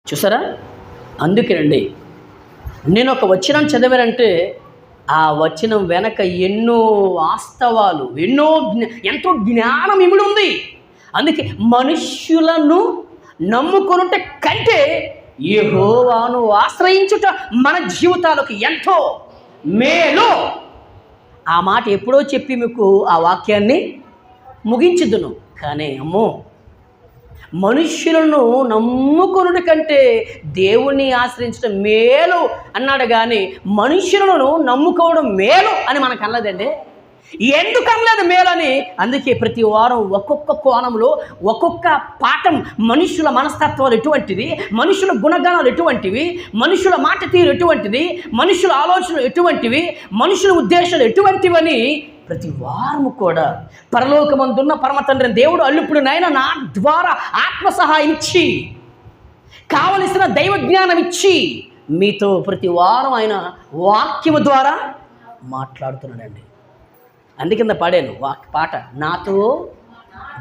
చూసారా? అందుకేనండి నేను ఒక వచనం చదివానంటే ఆ వచనం వెనక ఎన్నో వాస్తవాలు, ఎంతో జ్ఞానం ఇమిడి ఉంది. అందుకే మనుష్యులను నమ్ముకొనుట కంటే యెహోవాను ఆశ్రయించుట మన జీవితాలకు ఎంతో మేలు. ఆ మాట ఎప్పుడో చెప్పి మీకు ఆ వాక్యాన్ని ముగించుదును. కానీ అమ్మో, మనుష్యులను నమ్ముకొనుట కంటే దేవుణ్ణి ఆశ్రయించడం మేలు అన్నాడు. కానీ మనుష్యులను నమ్ముకోవడం మేలు అని మనకు అనలేదండి. ఎందుకు అనలేదు మేలని? అందుకే ప్రతి వారం ఒక్కొక్క కోణంలో ఒక్కొక్క పాఠం, మనుషుల మనస్తత్వాలు ఎటువంటిది, మనుషుల గుణగణాలు ఎటువంటివి, మనుషుల మాట తీరు ఎటువంటిది, మనుషుల ఆలోచనలు ఎటువంటివి, మనుషుల ఉద్దేశాలు ఎటువంటివని ప్రతి వారము కూడా పరలోకమందున్న పరమ తండ్రి దేవుడు అల్లుప్పుడు నాయన నా ద్వారా ఆత్మ సహాయం ఇచ్చి, కావలసిన దైవ జ్ఞానం ఇచ్చి మీతో ప్రతి వారం ఆయన వాక్యము ద్వారా మాట్లాడుతున్నాడండి. అందుకింద పాడాను పాట, నాతో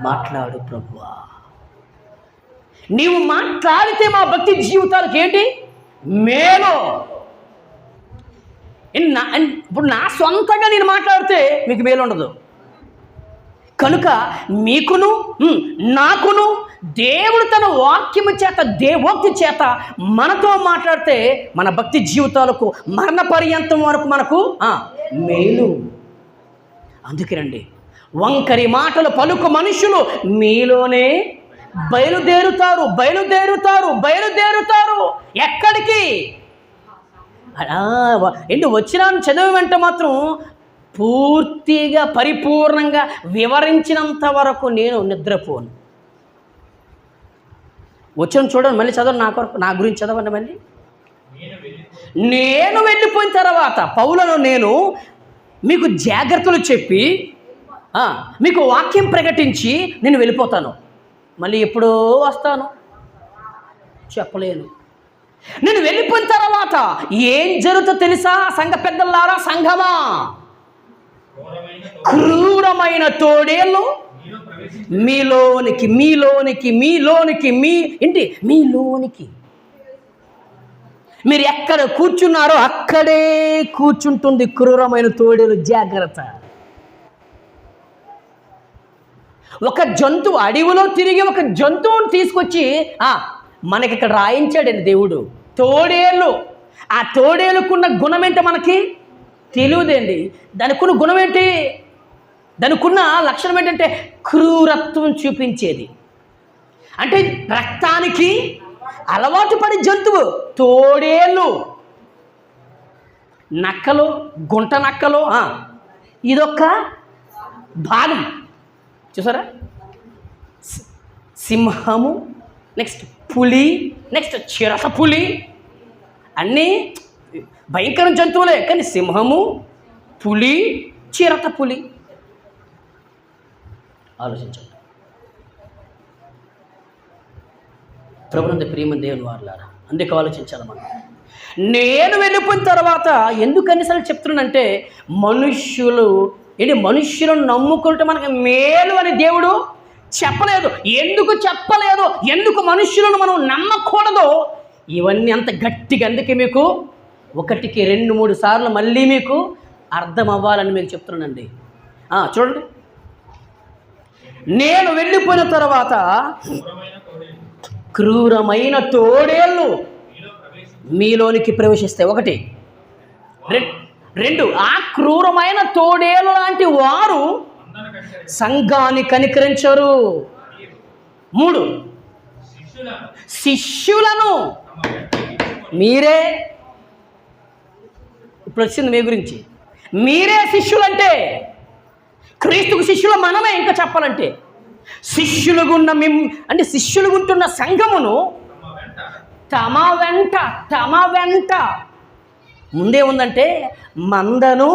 మాట్లాడు ప్రభువా. నీవు మాట్లాడితే మా భక్తి జీవితాలకు ఏంటి మేలు. ఇప్పుడు నా సొంతంగా నేను మాట్లాడితే మీకు మేలు ఉండదు. కనుక మీకును నాకును దేవుడు తన వాక్యము చేత, దేవోక్తి చేత మనతో మాట్లాడితే మన భక్తి జీవితాలకు మరణ పర్యంతం వరకు మనకు మేలు. అందుకేనండి వంకరి మాటలు పలుకు మనుషులు మీలోనే బయలుదేరుతారు. ఎక్కడికి? వచ్చినాను చదివి వెంట మాత్రం పూర్తిగా పరిపూర్ణంగా వివరించినంత వరకు నేను నిద్రపోను. వచ్చిన చూడండి, మళ్ళీ చదవండి, నా గురించి చదవండి. మళ్ళీ నేను వెళ్ళిపోయిన తర్వాత పౌలను నేను మీకు జాగ్రత్తలు చెప్పి మీకు వాక్యం ప్రకటించి నేను వెళ్ళిపోతాను. మళ్ళీ ఎప్పుడో వస్తాను చెప్పలేను. నేను వెళ్ళిపోయిన తర్వాత ఏం జరుగుతుందో తెలుసా? సంఘ పెద్దలారా, సంఘమా, క్రూరమైన తోడేళ్ళు మీలోనికి మీరు ఎక్కడ కూర్చున్నారో అక్కడే కూర్చుంటుంది క్రూరమైన తోడేలు. జాగ్రత్త. ఒక జంతువు అడవిలో తిరిగి ఒక జంతువుని తీసుకొచ్చి మనకి ఇక్కడ రాయించాడండి దేవుడు. తోడేళ్ళు. ఆ తోడేలుకున్న గుణం ఏంటో మనకి తెలియదండి. దానికున్న గుణం ఏంటి? దానికున్న లక్షణం ఏంటంటే క్రూరత్వం చూపించేది. అంటే రక్తానికి అలవాటు పడే జంతువు తోడేళ్ళు. నక్కలు, గుంట నక్కలు ఇదొక్క భాగం. చూసారా? సింహము, నెక్స్ట్ పులి, నెక్స్ట్ చిరత పులి, అన్నీ భయంకర జంతువులే. కానీ సింహము, పులి, చిరత పులి. ఆలోచించండి. ప్రభునందు ప్రియమైన దేవుని వారలారా, అందుకు ఆలోచించాలి మనం. నేను వెళ్ళిపోయిన తర్వాత ఎందుకు అన్నిసార్లు చెప్తున్నానంటే మనుష్యులను నమ్ముకుంటే మనకు మేలు అని దేవుడు చెప్పలేదు. ఎందుకు చెప్పలేదు? ఎందుకు మనుష్యులను మనం నమ్మకూడదు? ఇవన్నీ అంత గట్టిగా, అందుకే మీకు 1కి 2, 3 సార్లు మళ్ళీ మీకు అర్థం అవ్వాలని మీకు చెప్తున్నానండి. చూడండి, నేను వెళ్ళిపోయిన తర్వాత క్రూరమైన తోడేళ్ళు మీలోనికి ప్రవేశిస్తాయి. 1, 2 ఆ క్రూరమైన తోడేళ్ళు లాంటి వారు సంఘాన్ని కనికరించరు. 3 శిష్యులను మీరే. ఇప్పుడు వచ్చింది మీ గురించి. మీరే శిష్యులంటే క్రీస్తుకు శిష్యులు మనమే. ఇంకా చెప్పాలంటే శిష్యులుగున్న అంటే శిష్యులుగుంటున్న సంఘమును తమ వెంట ముందే ఉందంటే మందను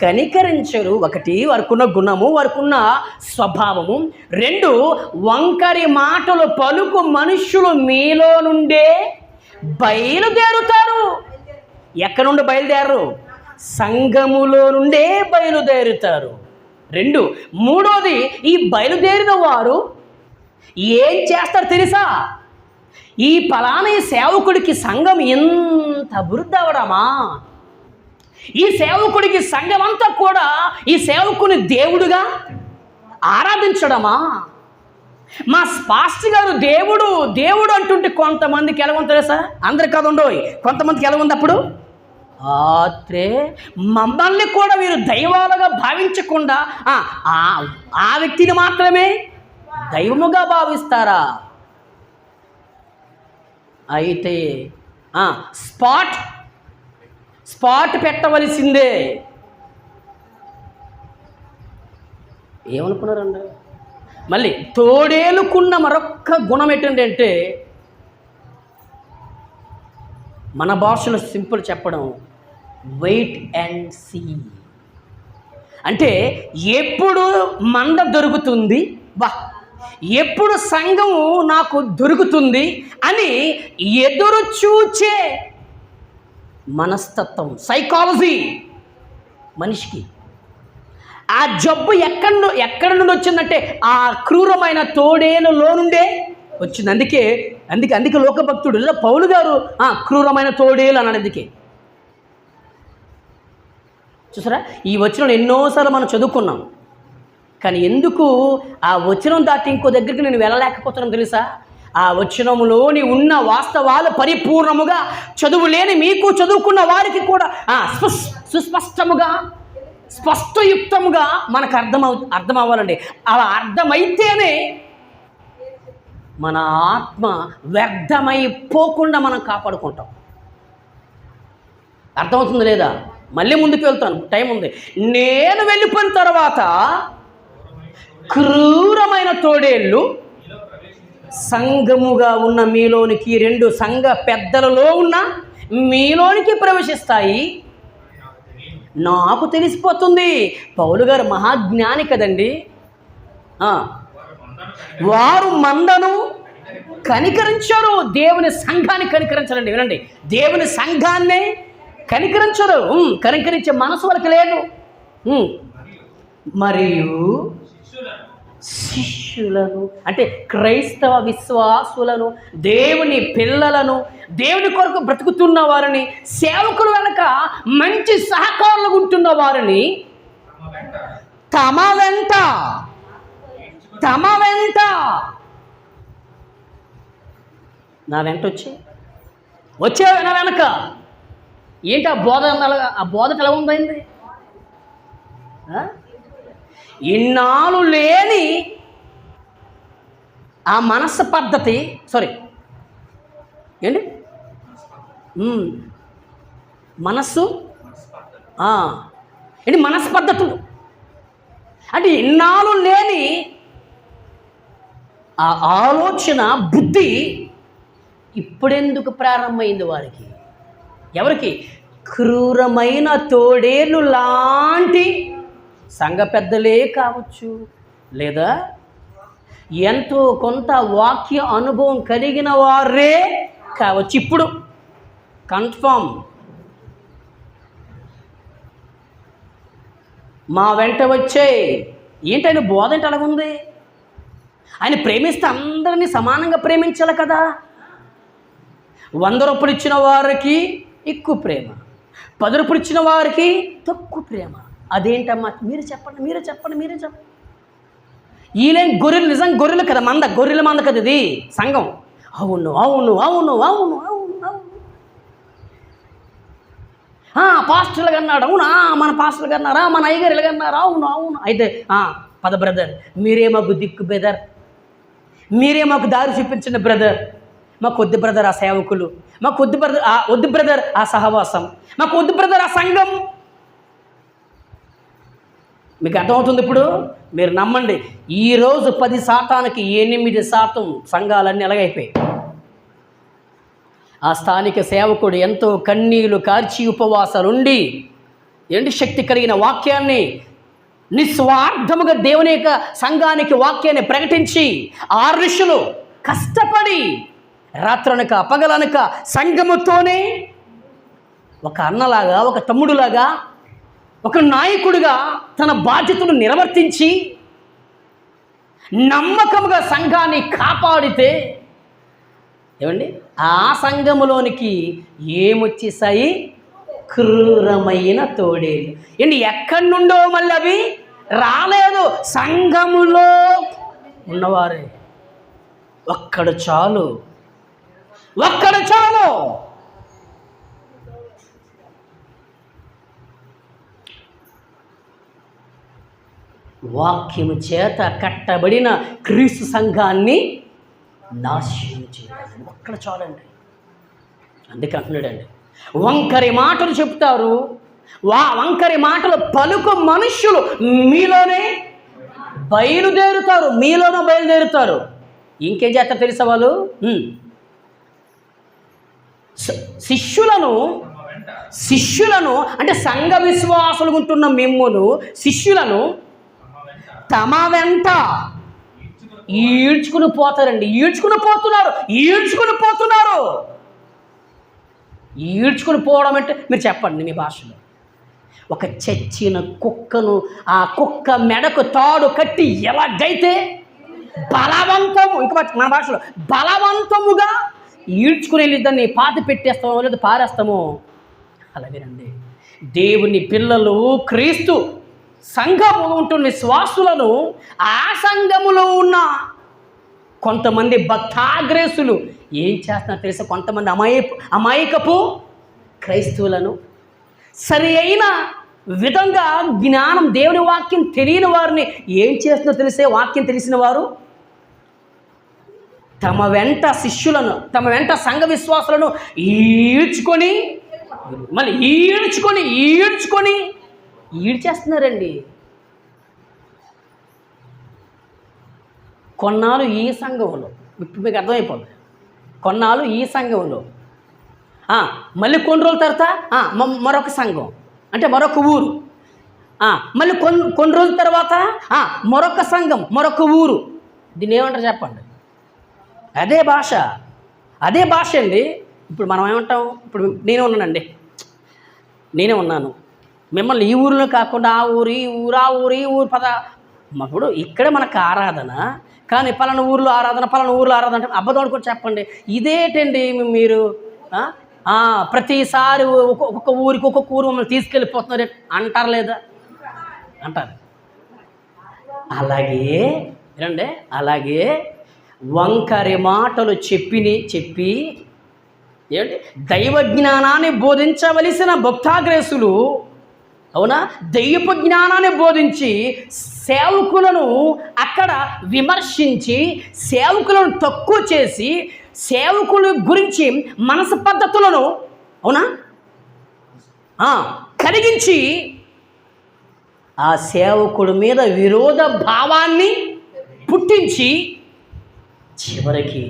కనికరించరు. 1 వారికున్న గుణము, వారికున్న స్వభావము. 2 వంకరి మాటలు పలుకు మనుష్యులు మీలో నుండే బయలుదేరుతారు. ఎక్కడ నుండి బయలుదేరరు? సంఘములో నుండే బయలుదేరుతారు. 2 మూడోది, ఈ బయలుదేరిన వారు ఏం చేస్తారు తెలుసా? ఈ పలానా సేవకుడికి సంఘం ఎంత అభివృద్ధి అవడమా, ఈ సేవకుడికి సంఘం అంతా కూడా ఈ సేవకుని దేవుడుగా ఆరాధించడమా, మా పాస్టర్ గారు దేవుడు దేవుడు అంటుంటే కొంతమందికి ఎలా ఉంటుంది సార్? అందరికి కాదు ఉండవు, కొంతమందికి ఎలా ఉంది అప్పుడు? ఆత్రే మమ్మల్ని కూడా వీరు దైవాలుగా భావించకుండా ఆ వ్యక్తిని మాత్రమే దైవముగా భావిస్తారా? అయితే స్పాట్ పెట్టవలసిందే. ఏమనుకున్నారండి? మళ్ళీ తోడేలుకున్న మరొక్క గుణం ఏంటంటే, మన భాషలో సింపుల్ చెప్పడం, వెయిట్ అండ్ సీ. అంటే ఎప్పుడు మంద దొరుకుతుంది, ఎప్పుడు సంఘము నాకు దొరుకుతుంది అని ఎదురు చూచే మనస్తత్వం, సైకాలజీ మనిషికి. ఆ జబ్బు ఎక్కడి నుండి వచ్చిందంటే ఆ క్రూరమైన తోడేలులో నుండే వచ్చింది. అందుకే లోకభక్తుడు పౌలు గారు క్రూరమైన తోడేలు అన్నాడు. అందుకే చూసారా, ఈ వచనం ఎన్నోసార్లు మనం చదువుకున్నాం, కానీ ఎందుకు ఆ వచనం దాటి ఇంకో దగ్గరికి నేను వెళ్ళలేకపోతున్నాను తెలుసా? ఆ వచనంలోని ఉన్న వాస్తవాలు పరిపూర్ణముగా చదువు లేని మీకు, చదువుకున్న వారికి కూడా సుస్పష్టముగా స్పష్టయుక్తముగా మనకు అర్థం అవ్వాలండి. అలా అర్థమైతేనే మన ఆత్మ వ్యర్థమైపోకుండా మనం కాపాడుకుంటాం. అర్థమవుతుంది లేదా? మళ్ళీ ముందుకు వెళ్తాను, టైం ఉంది. నేను వెళ్ళిపోయిన తర్వాత క్రూరమైన తోడేళ్ళు సంఘముగా ఉన్న మీలోనికి, రెండు సంఘ పెద్దలలో ఉన్న మీలోనికి ప్రవేశిస్తాయి. నాకు తెలిసిపోతుంది. పౌలు గారు మహాజ్ఞాని కదండి. వారు మందను కనికరించారు, దేవుని సంఘాన్ని కనికరించాలండి. వినండి, దేవుని సంఘాన్నే కనికరించరు. కనికరించే మనసు వరకు లేదు. మరియు శిష్యులను అంటే క్రైస్తవ విశ్వాసులను, దేవుని పిల్లలను, దేవుని కొరకు బ్రతుకుతున్న వారిని, సేవకుల వెనక మంచి సహకారులు ఉంటున్న వారిని తమ వెంట నా వెంట వచ్చే నా వెనక. ఏంటి ఆ బోధ ఎలా ఉందండి? ఇన్నాళ్ళు లేని ఆ మనస్సు పద్ధతి, ఏంటి మనస్సు ఏంటి మనస్సు పద్ధతులు అంటే ఇన్నాళ్ళు లేని ఆ ఆలోచన బుద్ధి ఇప్పుడెందుకు ప్రారంభమైంది వారికి? ఎవరికి? క్రూరమైన తోడేళ్ళు లాంటి సంఘ పెద్దలే కావచ్చు, లేదా ఎంతో కొంత వాక్య అనుభవం కలిగిన వారే కావచ్చు. ఇప్పుడు కన్ఫర్మ్ మా వెంట వచ్చే ఏంటని బోధ అంటే అలాగుంది. ఆయన ప్రేమిస్తే అందరినీ సమానంగా ప్రేమించాలి కదా. 100 రూపాయలు ఇచ్చిన వారికి ఎక్కువ ప్రేమ, 10 రూపాయలు ఇచ్చిన వారికి తక్కువ ప్రేమ. అదేంటమ్మా? మీరే చెప్పండి. ఈలేం గొర్రెలు, నిజం గొర్రెలు కదా, గొర్రెల మంద కదా ఇది సంఘం. అవును. పాస్టర్లు అన్నాడు. అవునా, మన పాస్టర్లు అన్నారా, మన అయ్యగారు ఇలాగన్నారా? అవును. అయితే పద బ్రదర్, మీరే మాకు దిక్కు బ్రదర్, మీరే మాకు దారి చూపించండి బ్రదర్. మాకు వద్దు బ్రదర్ ఆ సేవకులు, మాకు వద్దు బ్రదర్ ఆ సహవాసం, మాకు వద్దు బ్రదర్ ఆ సంఘం. మీకు అర్థమవుతుంది ఇప్పుడు? మీరు నమ్మండి, ఈరోజు 10%కి 8% సంఘాలన్నీ ఎలాగైపోయాయి. ఆ స్థానిక సేవకుడు ఎంతో కన్నీళ్లు కార్చి ఉపవాసాలుండి శక్తి కలిగిన వాక్యాన్ని నిస్వార్థముగా దేవుని యొక్క సంఘానికి వాక్యాన్ని ప్రకటించి 6 ఋషులు కష్టపడి రాత్రనక పగలనక సంఘముతోనే ఒక అన్నలాగా, ఒక తమ్ముడులాగా, ఒక నాయకుడిగా తన బాధ్యతను నిర్వర్తించి నమ్మకముగా సంఘాన్ని కాపాడితే ఏమండి ఆ సంఘములోనికి ఏమొచ్చేసాయి? క్రూరమైన తోడేలు. ఏంటి ఎక్కడి నుండో మళ్ళీ అవి రాలేదు, సంఘములో ఉన్నవారే. ఒక్కడు చాలు, ఒక్కడు చాలు. వాక్యము చేత కట్టబడిన క్రీస్తు సంఘాన్ని నాశనం చేయాలి. ఒక్కడ చాలండి. అందుకే అంటున్నాడండి, వంకరి మాటలు చెప్తారు, వంకరి మాటలు పలుకు మనుష్యులు మీలోనే బయలుదేరుతారు. ఇంకేం చేస్తారు తెలుసా వాళ్ళు? శిష్యులను అంటే సంఘ విశ్వాసులు ఉంటున్న మిమ్మును, శిష్యులను తమ వెంట ఈడ్చుకుని పోతారండి. ఈడ్చుకుని పోవడం అంటే మీరు చెప్పండి మీ భాషలో. ఒక చచ్చిన కుక్కను ఆ కుక్క మెడకు తాడు కట్టి ఎలాగైతే ఇంకా మన భాషలో బలవంతముగా ఈడ్చుకుని వెళ్ళి దాన్ని పాతి పెట్టేస్తామో లేదా పారేస్తామో, అలాగేనండి దేవుని పిల్లలు క్రీస్తు సంఘము ఉంటున్న విశ్వాసులను ఆ సంఘములో ఉన్న కొంతమంది భక్తాగ్రేసులు ఏం చేస్తున్నారు తెలుసా? కొంతమంది అమాయకపు క్రైస్తవులను సరి అయిన విధంగా జ్ఞానం, దేవుని వాక్యం తెలియని వారిని ఏం చేస్తున్నారో తెలిసే? వాక్యం తెలిసిన వారు తమ వెంట శిష్యులను, తమ వెంట సంఘ విశ్వాసులను ఈడ్చుకొని మళ్ళీ ఈడ్చేస్తున్నారండి. కొన్నాళ్ళు ఈ సంఘంలో, ఇప్పుడు మీకు అర్థమైపోతుంది, కొన్నాళ్ళు ఈ సంఘంలో, మళ్ళీ కొన్ని రోజుల తర్వాత మరొక సంఘం అంటే మరొక ఊరు, మళ్ళీ కొన్ని రోజుల తర్వాత మరొక సంఘం, మరొక ఊరు. దీన్ని ఏమంటారు చెప్పండి? అదే భాష అండి. ఇప్పుడు మనం ఏమంటాం? ఇప్పుడు నేనే ఉన్నాను, మిమ్మల్ని ఈ ఊరిలో కాకుండా ఆ ఊరు ఈ ఊరు పద. ఇప్పుడు ఇక్కడ మనకు ఆరాధన, కానీ పలానా ఊర్లో ఆరాధన అంటే అబద్ధం కూడా చెప్పండి. ఇదేంటండి మీరు ప్రతిసారి ఒక్కొక్క ఊరికి ఒక్కొక్క ఊరు మమ్మల్ని తీసుకెళ్ళిపోతున్నారు అంటారు లేదా? అంటారు. అలాగే వంకరి మాటలు చెప్పి ఏంటి దైవ జ్ఞానాన్ని బోధించవలసిన భక్తాగ్రేసులు, అవునా, దైవ జ్ఞానాన్ని బోధించి సేవకులను అక్కడ విమర్శించి, సేవకులను తక్కువ చేసి, సేవకుల గురించి మనసు పద్ధతులను, అవునా, కలిగించి ఆ సేవకుడి మీద విరోధ భావాన్ని పుట్టించి చివరికి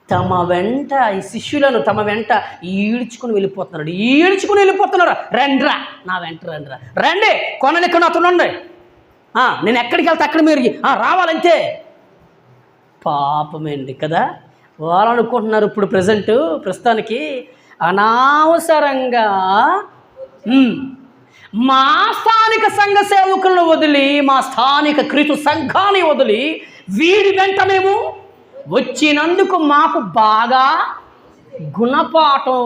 తమ వెంట ఈ శిష్యులను తమ వెంట ఈడ్చుకుని వెళ్ళిపోతున్నారు. రండ్రా నా వెంట రండి, కొనలెక్కన అతనుండి, నేను ఎక్కడికి వెళ్తే అక్కడ మీరు రావాలంతే. పాపమేండి కదా వాళ్ళు అనుకుంటున్నారు. ఇప్పుడు ప్రస్తుతానికి అనవసరంగా మా స్థానిక సంఘ సేవకులను వదిలి, మా స్థానిక క్రీస్తు సంఘాన్ని వదిలి వీడి వెంట మేము వచ్చినందుకు మాకు బాగా గుణపాఠం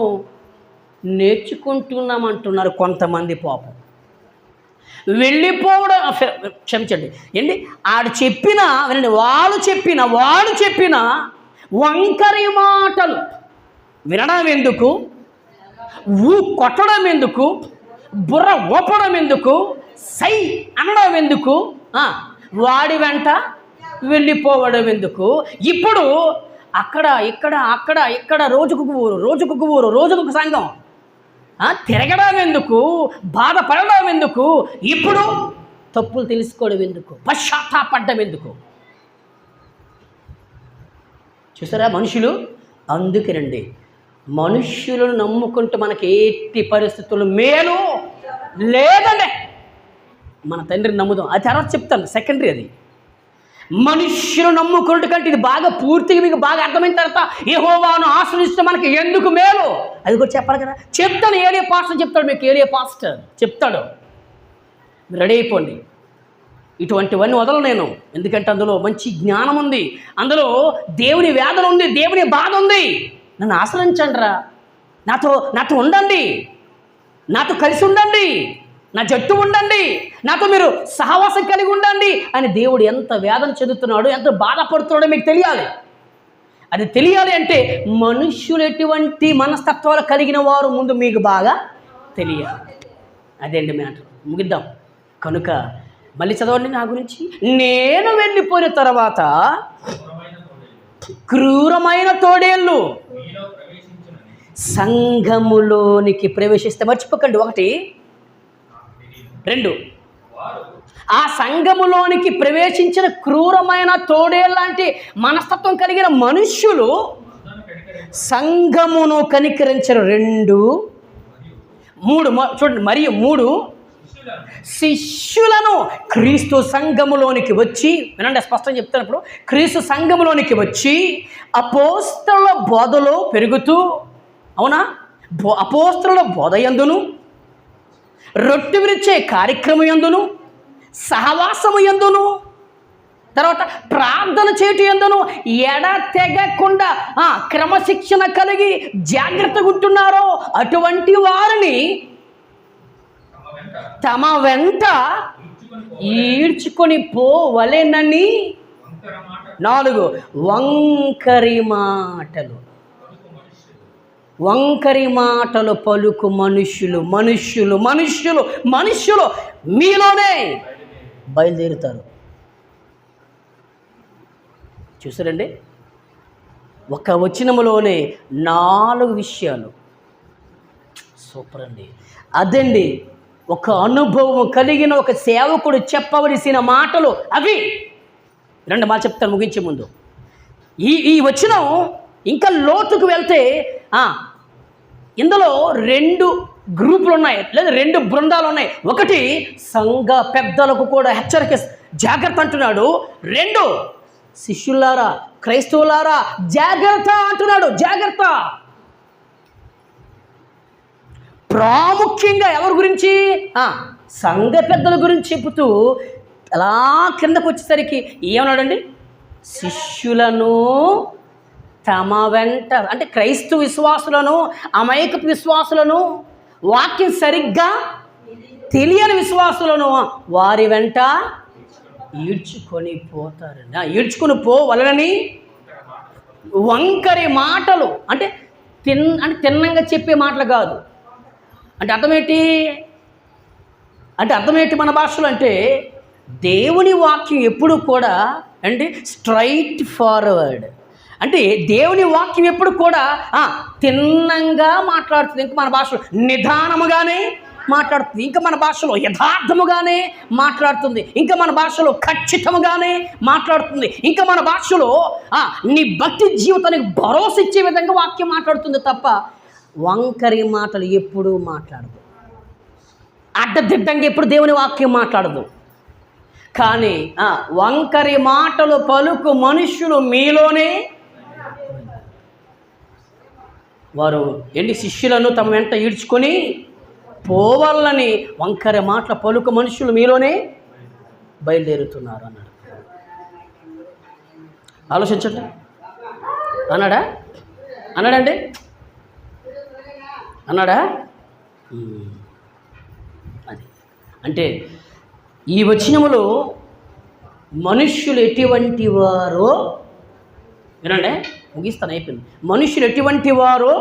నేర్చుకుంటున్నామంటున్నారు కొంతమంది. పాపం వెళ్ళిపోవడం, క్షమించండి ఏంటి, వాడు చెప్పిన వంకరి మాటలు వినడం ఎందుకు, కొట్టడం ఎందుకు, బుర్ర ఊపడం ఎందుకు, సై అనడం ఎందుకు, వాడి వెంట వెళ్ళిపోవడం ఎందుకు? ఇప్పుడు ఇక్కడ రోజుకు రోజుకు సంఘం తిరగడం ఎందుకు, బాధపడడం ఎందుకు, ఇప్పుడు తప్పులు తెలుసుకోవడం ఎందుకు, పశ్చాత్తాపడ్డం ఎందుకు? చూసారా మనుషులు? అందుకేనండి మనుష్యులను నమ్ముకుంటూ మనకి ఎట్టి పరిస్థితులు మేలు లేదండి. మన తండ్రిని నమ్ముదాం, అది తర్వాత చెప్తాను, సెకండరీ అది. మనుష్యులు నమ్ముకున్నట్టు కంటే ఇది బాగా పూర్తిగా మీకు బాగా అర్థమైన తర్వాత యెహోవాను ఆశ్రయిస్తే మనకి ఎందుకు మేలు అది కూడా చెప్పాలి కదా. చెప్తాను, ఏరియా పాస్టర్ చెప్తాడు, మీకు ఏరియా పాస్టర్ చెప్తాడు. రెడీ అయిపోండి. ఇటువంటివన్నీ వదలను నేను, ఎందుకంటే అందులో మంచి జ్ఞానం ఉంది, అందులో దేవుని వేదన ఉంది, దేవుని బాధ ఉంది. నన్ను ఆశ్రయించండి రా, నాతో ఉండండి, నాతో కలిసి ఉండండి, నా జట్టు ఉండండి, నాతో మీరు సహవాసం కలిగి ఉండండి అని దేవుడు ఎంత వేదన చెందుతున్నాడో, ఎంత బాధపడుతున్నాడో మీకు తెలియాలి. అది తెలియాలి అంటే మనుష్యులు ఎటువంటి మనస్తత్వాలు కలిగిన వారు ముందు మీకు బాగా తెలియాలి. అదే అండి మ్యాటర్. ముగిద్దాం. కనుక మళ్ళీ చదవండి నా గురించి. నేను వెళ్ళిపోయిన తర్వాత క్రూరమైన తోడేళ్ళు సంఘములోనికి ప్రవేశిస్తే, మర్చిపోకండి, 1, 2, ఆ సంఘములోనికి ప్రవేశించిన క్రూరమైన తోడేళ్ళంటి మనస్తత్వం కలిగిన మనుష్యులు సంఘమును కనికరించరు. 2, 3 చూడండి. మరియు 3 శిష్యులను క్రీస్తు సంఘములోనికి వచ్చి, వినండి స్పష్టంగా చెప్తున్నప్పుడు, క్రీస్తు సంఘములోనికి వచ్చి అపోస్తలుల బోధలో పెరుగుతూ, అవునా, అపోస్తలుల బోధ యందును, రొట్టె విరిచే కార్యక్రమం యందును, సహవాసము యందును, తర్వాత ప్రార్థన చేయటం యందును ఎడతెగకుండా క్రమశిక్షణ కలిగి జాగ్రత్తగా ఉంటున్నారో అటువంటి వారిని తమ వెంట ఈడ్చుకొని పోవలెనని. 4 వంకరి మాటలు పలుకు మనుష్యులు మీలోనే బయలుదేరుతారు. చూసారండి, ఒక వచనములోనే 4 విషయాలు. సూపర్ అండి. అదండి ఒక అనుభవం కలిగిన ఒక సేవకుడు చెప్పవలసిన మాటలు అవి. 2 మాట చెప్తాను ముగించే ముందు. ఈ వచనం ఇంకా లోతుకు వెళ్తే ఇందులో 2 గ్రూపులు ఉన్నాయి, లేదా 2 బృందాలు ఉన్నాయి. 1 సంఘ పెద్దలకు కూడా హెచ్చరిక, జాగ్రత్త అంటున్నాడు. 2 శిష్యులారా, క్రైస్తవులారా జాగ్రత్త అంటున్నాడు. జాగ్రత్త. ప్రాముఖ్యంగా ఎవరి గురించి? సంఘ పెద్దల గురించి చెబుతూ అలా కిందకు వచ్చేసరికి ఏమన్నాడండి? శిష్యులను తమ వెంట, అంటే క్రైస్తవ విశ్వాసులను, అమాయకపు విశ్వాసులను, వాక్యం సరిగ్గా తెలియని విశ్వాసులను వారి వెంట ఈడ్చుకొని పోతారండి. ఈడ్చుకొని పోవలనని వంకరి మాటలు, అంటే తిన్నంగా చెప్పే మాటలు కాదు. అంటే అర్థమేంటి మన భాషలో? అంటే దేవుని వాక్యం ఎప్పుడు కూడా అంటే స్ట్రైట్ ఫార్వర్డ్, అంటే దేవుని వాక్యం ఎప్పుడు కూడా తిన్నంగా మాట్లాడుతుంది. ఇంకా మన భాషలో నిదానముగానే మాట్లాడుతుంది, ఇంకా మన భాషలో యథార్థముగానే మాట్లాడుతుంది, ఇంకా మన భాషలో ఖచ్చితముగానే మాట్లాడుతుంది, ఇంకా మన భాషలో నీ భక్తి జీవితానికి భరోసా ఇచ్చే విధంగా వాక్యం మాట్లాడుతుంది తప్ప వంకరి మాటలు ఎప్పుడూ మాట్లాడదు. అడ్డదిడ్డంగా ఎప్పుడు దేవుని వాక్యం మాట్లాడదు. కానీ వంకరి మాటలు పలుకు మనుష్యులు మీలోనే వారు శిష్యులను తమ వెంట ఈడ్చుకొని పోవాలని వంకరి మాటల పలుకు మనుషులు మీలోనే బయలుదేరుతున్నారు అన్నాడు. ఆలోచించండి. అన్నాడండి అన్నాడా? అది అంటే ఈ వచనములో మనుష్యులు ఎటువంటి వారో వినండి, ముగిస్తాను, అయిపోయింది. మనుష్యులు ఎటువంటి వారో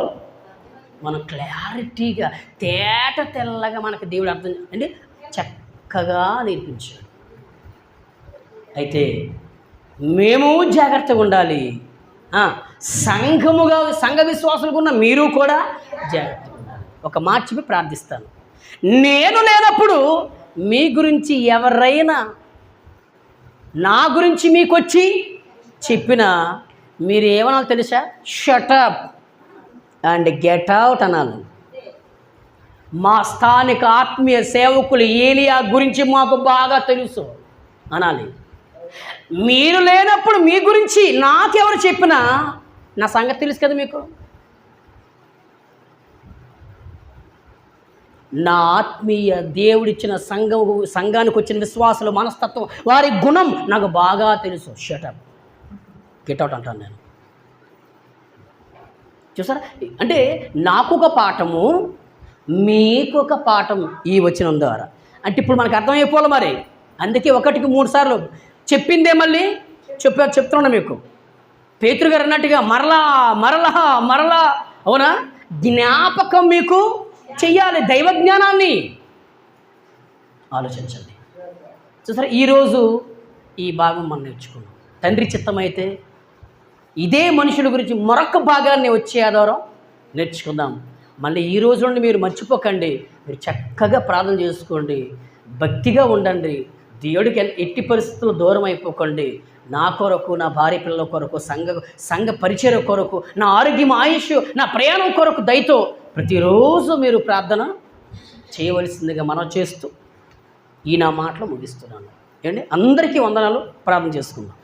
మనం క్లారిటీగా తేట తెల్లగా మనకు దేవుడు అర్థం అంటే చక్కగా నేర్పించాడు. అయితే మేము జాగ్రత్తగా ఉండాలి. సంఘ విశ్వాసులకు ఉన్న మీరు కూడా జాగ్రత్తగా ఉండాలి. ఒక మాట చెప్పి ప్రార్థిస్తాను. నేను లేనప్పుడు మీ గురించి ఎవరైనా నా గురించి మీకు వచ్చి చెప్పినా మీరు ఏమనాలి తెలుసా? షటప్ అండ్ గెట్ అవుట్ అనాలి. మా స్థానిక ఆత్మీయ సేవకులు ఏలియా గురించి మాకు బాగా తెలుసు అనాలి. మీరు లేనప్పుడు మీ గురించి నాకెవరు చెప్పినా నా సంగతి తెలుసు కదా మీకు. నా ఆత్మీయ దేవుడిచ్చిన సంఘానికి వచ్చిన విశ్వాసుల మనస్తత్వం, వారి గుణం నాకు బాగా తెలుసు. షటప్, గెట్అవుట్ అంటాను నేను. చూసారా, అంటే నాకొక పాఠము, మీకొక పాఠం ఈ వచనం ద్వారా. అంటే ఇప్పుడు మనకు అర్థమైపోవాలి మరి. అందుకే 1కి 3 సార్లు చెప్పిందే మళ్ళీ చెప్తున్నా మీకు. పేతురు గారు అన్నట్టుగా మరలా మరలా మరలా, అవునా, జ్ఞాపకం మీకు చెయ్యాలి. దైవ జ్ఞానాన్ని ఆలోచించండి. చూసారా, ఈరోజు ఈ భాగం మనం నేర్చుకున్నాం. తండ్రి చిత్తమైతే ఇదే మనుషుల గురించి మరొక భాగాన్ని వచ్చే ఆధారం నేర్చుకుందాం. మళ్ళీ ఈ రోజు నుండి మీరు మర్చిపోకండి. మీరు చక్కగా ప్రార్థన చేసుకోండి, భక్తిగా ఉండండి, దేవుడికి ఎట్టి పరిస్థితుల్లో దూరం అయిపోకండి. నా కొరకు, నా భార్య పిల్లల కొరకు, సంఘ పరిచయ కొరకు, నా ఆరోగ్యం, ఆయుష్, నా ప్రయాణం కొరకు దయతో ప్రతిరోజు మీరు ప్రార్థన చేయవలసిందిగా మనం చేస్తూ ఈ నా మాటలు ముగిస్తున్నాను. ఏంటి, అందరికీ వందనాలు. ప్రార్థన చేసుకుందాం.